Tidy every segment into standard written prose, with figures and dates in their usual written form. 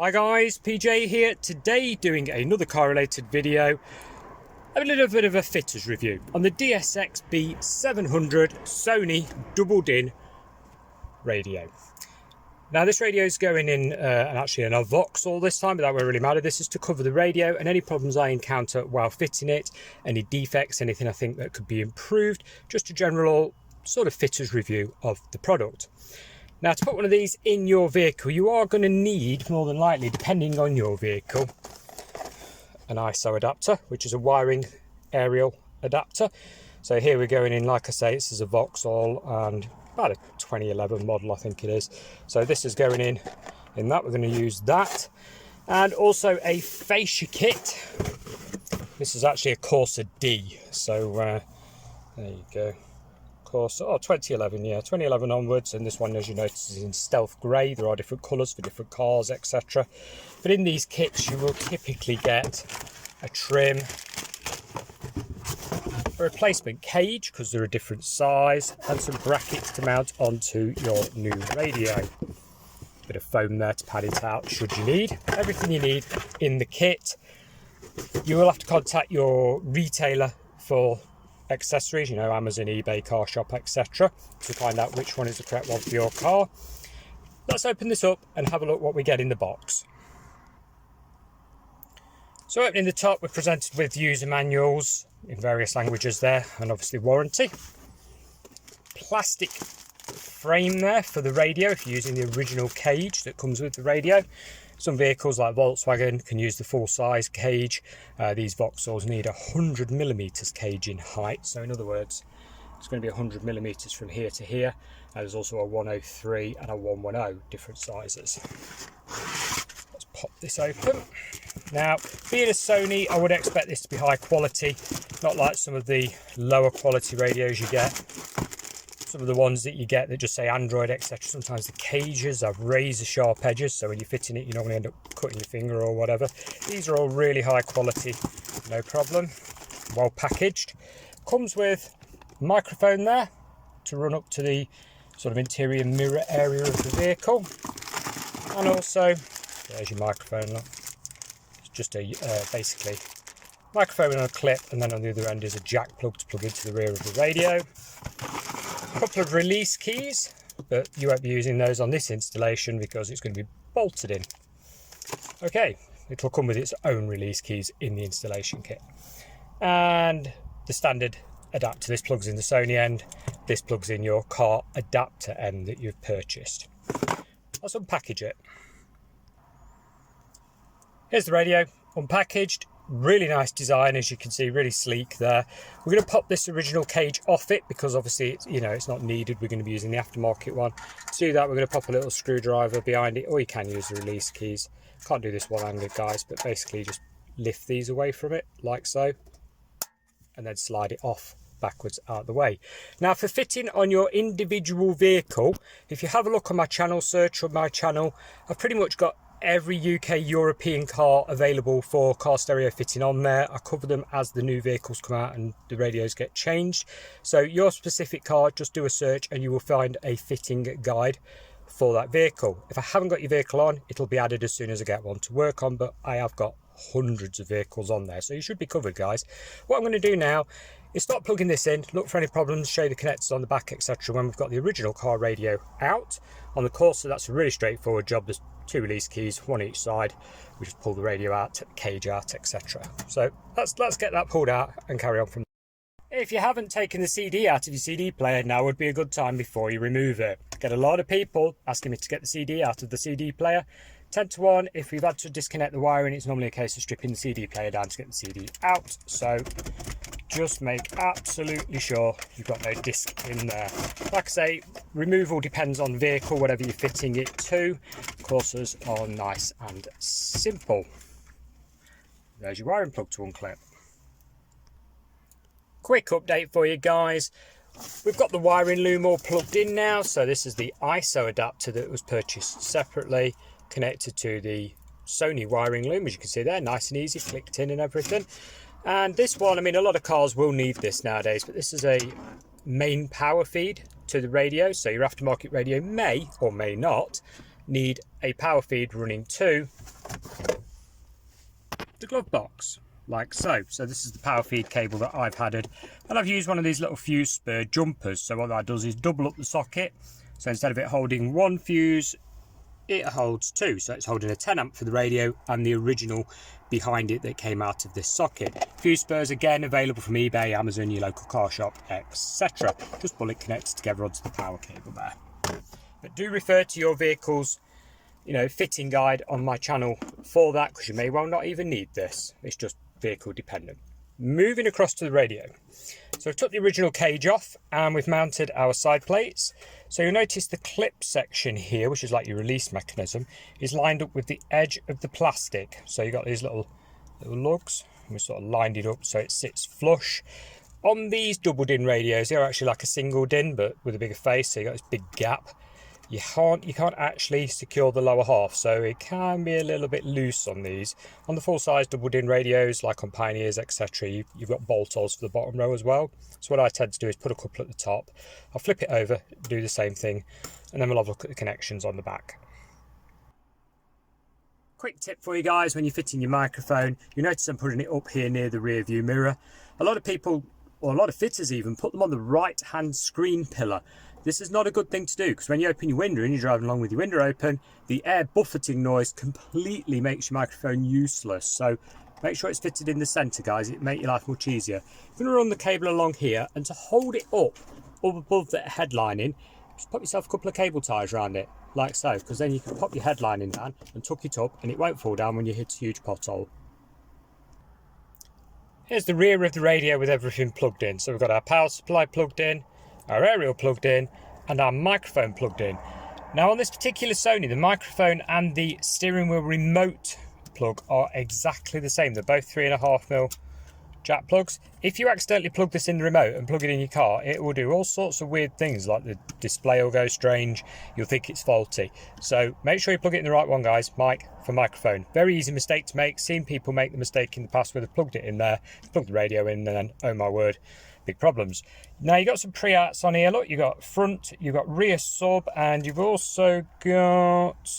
Hi guys, PJ here, today doing another car related video, a little bit of a fitters review on the DSX-B700 Sony double-din radio. Now this radio is going in actually in a Vauxhall this time, but that won't really matter. This is to cover the radio and any problems I encounter while fitting it, any defects, anything I think that could be improved, just a general sort of fitters review of the product. Now, to put one of these in your vehicle, you are going to need, more than likely, depending on your vehicle, an ISO adapter, which is a wiring aerial adapter. So here we're going in, like I say, this is a Vauxhall and about a 2011 model, I think it is. So this is going in that. We're going to use that. And also a fascia kit. This is actually a Corsa D. So there you go. Course, 2011, yeah, 2011 onwards, and this one, as you notice, is in stealth grey. There are different colours for different cars, etc. But in these kits, you will typically get a trim, a replacement cage because they're a different size, and some brackets to mount onto your new radio. Bit of foam there to pad it out should you need. Everything you need in the kit. You will have to contact your retailer for accessories, you know, Amazon, eBay, car shop, etc., to find out which one is the correct one for your car. Let's open this up and have a look what we get in the box. So opening the top, we're presented with user manuals in various languages there, and obviously warranty. Plastic frame there for the radio if you're using the original cage that comes with the radio. Some vehicles like Volkswagen can use the full size cage. These Vauxhalls need 100mm cage in height. So in other words, it's going to be 100mm from here to here. There's also a 103 and a 110, different sizes. Let's pop this open. Now, being a Sony, I would expect this to be high quality, not like some of the lower quality radios you get. Some of the ones that you get that just say Android, etc. Sometimes the cages have razor sharp edges, so when you're fitting it, you normally end up cutting your finger or whatever. These are all really high quality, no problem. Well packaged. Comes with a microphone there to run up to the sort of interior mirror area of the vehicle, and also there's your microphone. Look. It's just a basically microphone on a clip, and then on the other end is a jack plug to plug into the rear of the radio. A couple of release keys, but you won't be using those on this installation because it's going to be bolted in. Okay, it'll come with its own release keys in the installation kit. And the standard adapter, this plugs in the Sony end, this plugs in your car adapter end that you've purchased. Let's unpackage it. Here's the radio, unpackaged. Really nice design, as you can see, really sleek there. We're going to pop this original cage off it because obviously it's, you know, it's not needed. We're going to be using the aftermarket one. To do that, we're going to pop a little screwdriver behind it, or you can use the release keys. Can't do this one-handed, guys, but basically just lift these away from it like so, and then slide it off backwards out the way. Now, for fitting on your individual vehicle, if you have a look on my channel, search on my channel, I've pretty much got every UK European car available for car stereo fitting on there. I cover them as the new vehicles come out and the radios get changed. So your specific car, just do a search and you will find a fitting guide for that vehicle. If I haven't got your vehicle on, it'll be added as soon as I get one to work on, but I have got hundreds of vehicles on there, so you should be covered, guys. What I'm going to do now is start plugging this in, look for any problems, show you the connectors on the back, etc. when we've got the original car radio out. On the Corsa, that's a really straightforward job. There's two release keys, one each side. We just pull the radio out, take the cage out, etc. So let's get that pulled out and carry on from there. If you haven't taken the CD out of your CD player, now would be a good time before you remove it. I get a lot of people asking me to get the CD out of the CD player. 10 to 1, if we've had to disconnect the wiring, it's normally a case of stripping the CD player down to get the CD out. So just make absolutely sure you've got no disc in there. Like I say, removal depends on vehicle, whatever you're fitting it to. Corsas are nice and simple. There's your wiring plug to unclip. Quick update for you guys. We've got the wiring loom all plugged in now. So this is the ISO adapter that was purchased separately, connected to the Sony wiring loom, as you can see there, nice and easy, clicked in and everything. And this one, I mean, a lot of cars will need this nowadays, but this is a main power feed to the radio. So your aftermarket radio may or may not need a power feed running to the glove box, like so. So this is the power feed cable that I've added, and I've used one of these little fuse spur jumpers. So what that does is double up the socket. So instead of it holding one fuse, it holds two. So it's holding a 10 amp for the radio and the original behind it that came out of this socket. Fuse spurs again available from eBay, Amazon, your local car shop, etc. Just bullet connected together onto the power cable there. But do refer to your vehicle's fitting guide on my channel for that, because you may well not even need this. It's just vehicle dependent. Moving across to the radio. So I've took the original cage off and we've mounted our side plates. So you'll notice the clip section here, which is like your release mechanism, is lined up with the edge of the plastic. So you've got these little lugs, and we sort of lined it up so it sits flush. On these double din radios, they're actually like a single din, but with a bigger face, so you've got this big gap. You can't actually secure the lower half, so it can be a little bit loose on these. On the full size double din radios, like on Pioneers, etc., you've got bolt holes for the bottom row as well. So what I tend to do is put a couple at the top, I'll flip it over, do the same thing, and then we'll have a look at the connections on the back. Quick tip for you guys: when you're fitting your microphone, you notice I'm putting it up here near the rear view mirror. A lot of people, or a lot of fitters even, put them on the right hand screen pillar. This is not a good thing to do, because when you open your window and you're driving along with your window open, the air buffeting noise completely makes your microphone useless. So make sure it's fitted in the centre, guys. It'll make your life much easier. You're going to run the cable along here, and to hold it up above the headlining, just pop yourself a couple of cable ties around it, like so, because then you can pop your headlining down and tuck it up, and it won't fall down when you hit a huge pothole. Here's the rear of the radio with everything plugged in. So we've got our power supply plugged in, our aerial plugged in, and our microphone plugged in. Now on this particular Sony, the microphone and the steering wheel remote plug are exactly the same. They're both 3.5mm jack plugs. If you accidentally plug this in the remote and plug it in your car, it will do all sorts of weird things, like the display will go strange, you'll think it's faulty. So make sure you plug it in the right one, guys. Mic for microphone. Very easy mistake to make. Seen people make the mistake in the past where they've plugged it in there, plugged the radio in, and then, oh my word, big problems. Now you've got some pre-outs on here. Look, you've got front, you've got rear sub, and you've also got,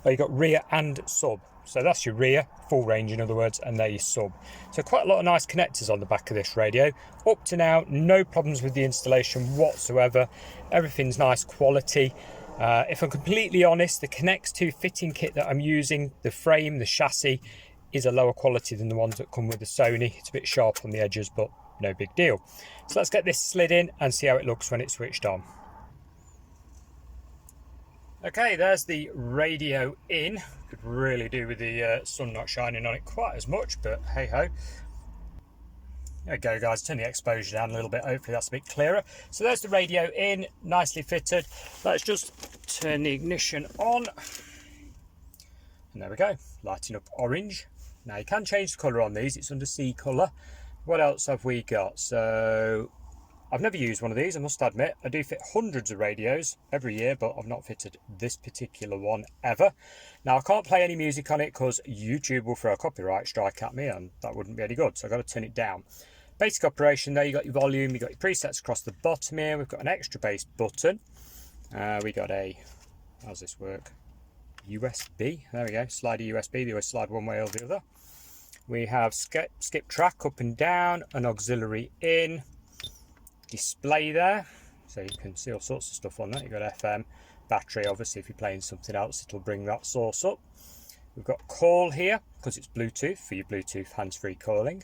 you've got rear and sub. So that's your rear, full range in other words, and there your sub. So quite a lot of nice connectors on the back of this radio. Up to now, no problems with the installation whatsoever. Everything's nice quality. If I'm completely honest, the Connect 2 fitting kit that I'm using, the frame, the chassis, is a lower quality than the ones that come with the Sony. It's a bit sharp on the edges, but no big deal. So let's get this slid in and see how it looks when it's switched on. Okay, there's the radio in. Could really do with the sun not shining on it quite as much, but hey ho. There we go, guys. Turn the exposure down a little bit. Hopefully that's a bit clearer. So there's the radio in, nicely fitted. Let's just turn the ignition on. And there we go, lighting up orange. Now you can change the colour on these. It's under C colour. What else have we got? So I've never used one of these, I must admit. I do fit hundreds of radios every year, but I've not fitted this particular one ever. Now, I can't play any music on it because YouTube will throw a copyright strike at me, and that wouldn't be any good, so I've got to turn it down. Basic operation there, you've got your volume, you've got your presets across the bottom here. We've got an extra bass button. We got a, how's this work? USB, there we go, slide a USB, they always slide one way or the other. We have skip track up and down, an auxiliary in, display there, so you can see all sorts of stuff on that. You've got FM, battery, obviously if you're playing something else it'll bring that source up. We've got call here because it's Bluetooth for your Bluetooth hands-free calling.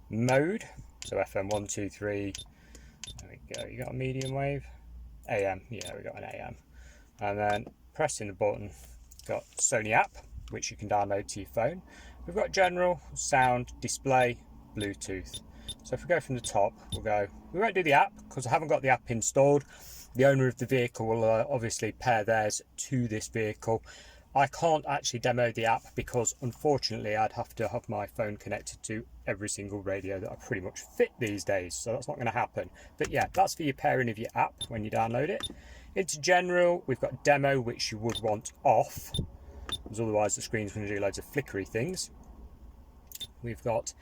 Mode, so FM 1, 2, 3, there we go, you got a medium wave, AM, yeah we got an AM, and then pressing the button, got Sony app which you can download to your phone. We've got general, sound, display, Bluetooth. So if we go from the top, we won't do the app because I haven't got the app installed. The owner of the vehicle will obviously pair theirs to this vehicle. I can't actually demo the app because unfortunately I'd have to have my phone connected to every single radio that I pretty much fit these days, so that's not going to happen. But yeah, that's for your pairing of your app when you download it. Into general, we've got demo, which you would want off, because otherwise the screen's going to do loads of flickery things. We've got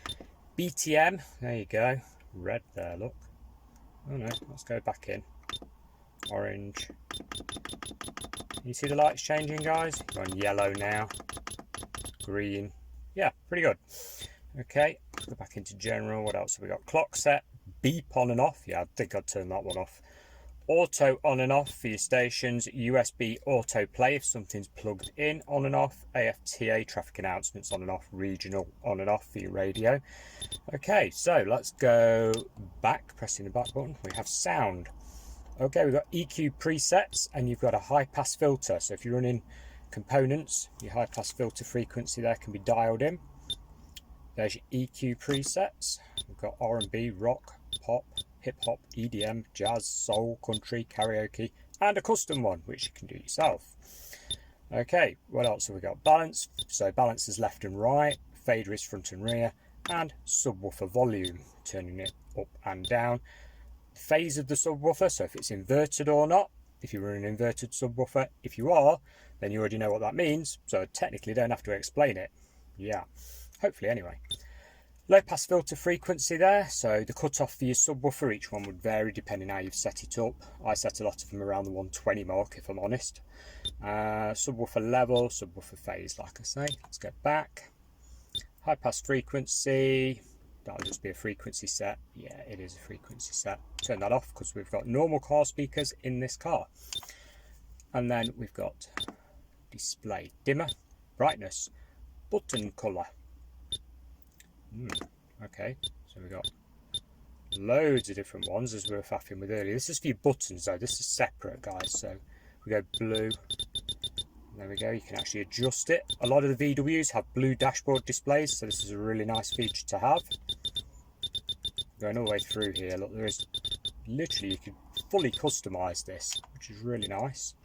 BTM, there you go, red there, look. Oh no, let's go back in. Orange. You see the lights changing, guys? We're on yellow now. Green. Yeah, pretty good. Okay, go back into general. What else have we got? Clock set, beep on and off. Yeah, I think I'd turn that one off. Auto on and off for your stations, USB autoplay if something's plugged in, on and off, AFTA traffic announcements on and off, regional on and off for your radio. Okay, so let's go back, pressing the back button. We have sound. Okay, we've got EQ presets and you've got a high pass filter. So if you're running components, your high pass filter frequency there can be dialed in. There's your EQ presets. We've got R&B, rock, pop, hip-hop, EDM, jazz, soul, country, karaoke, and a custom one, which you can do yourself. Okay, what else have we got? Balance. So balance is left and right, fader is front and rear, and subwoofer volume, turning it up and down. Phase of the subwoofer, so if it's inverted or not, if you're running an inverted subwoofer. If you are, then you already know what that means, so technically don't have to explain it. Yeah, hopefully anyway. Low pass filter frequency there, so the cutoff for your subwoofer, each one would vary depending how you've set it up. I set a lot of them around the 120 mark if I'm honest. Subwoofer level, subwoofer phase, like I say. Let's get back. High pass frequency, that'll just be a frequency set. Yeah, it is a frequency set. Turn that off because we've got normal car speakers in this car. And then we've got display, dimmer, brightness, button colour. Okay, so we've got loads of different ones as we were faffing with earlier. This is for your buttons though, this is separate guys. So we go blue, there we go, you can actually adjust it. A lot of the VWs have blue dashboard displays, so this is a really nice feature to have. Going all the way through here, look, there is literally, you can fully customise this, which is really nice.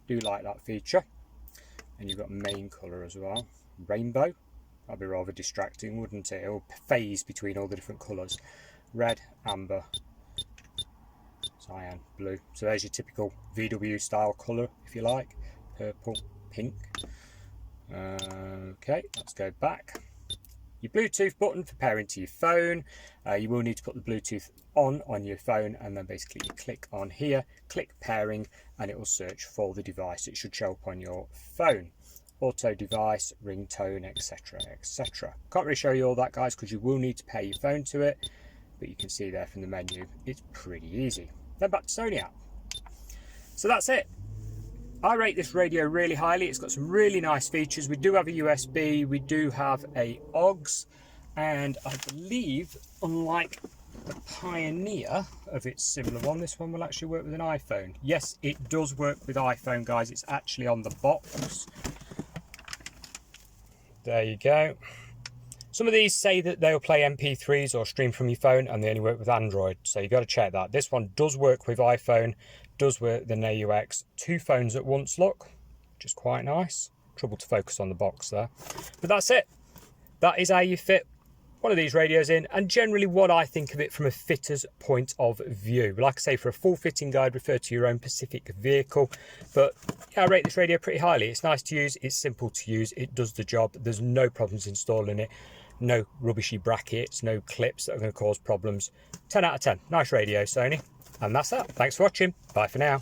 Do like that feature. And you've got main colour as well, rainbow. That'd be rather distracting, wouldn't it? It'll phase between all the different colours. Red, amber, cyan, blue. So there's your typical VW style colour, if you like. Purple, pink. Okay, let's go back. Your Bluetooth button for pairing to your phone. You will need to put the Bluetooth on your phone, and then basically you click on here, click pairing, and it will search for the device. It should show up on your phone. Auto device, ringtone, etc, etc. Can't really show you all that guys because you will need to pair your phone to it, but you can see there from the menu it's pretty easy. Then back to Sony app. So that's it. I rate this radio really highly. It's got some really nice features. We do have a USB, we do have a AUX, and I believe unlike the Pioneer of its similar one, this one will actually work with an iPhone. Yes, it does work with iPhone guys, it's actually on the box. There you go. Some of these say that they'll play MP3s or stream from your phone, and they only work with Android, so you've got to check that. This one does work with iPhone, does work with an AUX. Two phones at once, look, which is quite nice. Trouble to focus on the box there. But that's it. That is how you fit one of these radios in, and generally what I think of it from a fitter's point of view. Like I say, for a full fitting guide, refer to your own specific vehicle. But yeah, I rate this radio pretty highly. It's nice to use, it's simple to use, it does the job. There's no problems installing it, no rubbishy brackets, no clips that are going to cause problems. 10 out of 10. Nice radio, Sony. And that's that. Thanks for watching. Bye for now.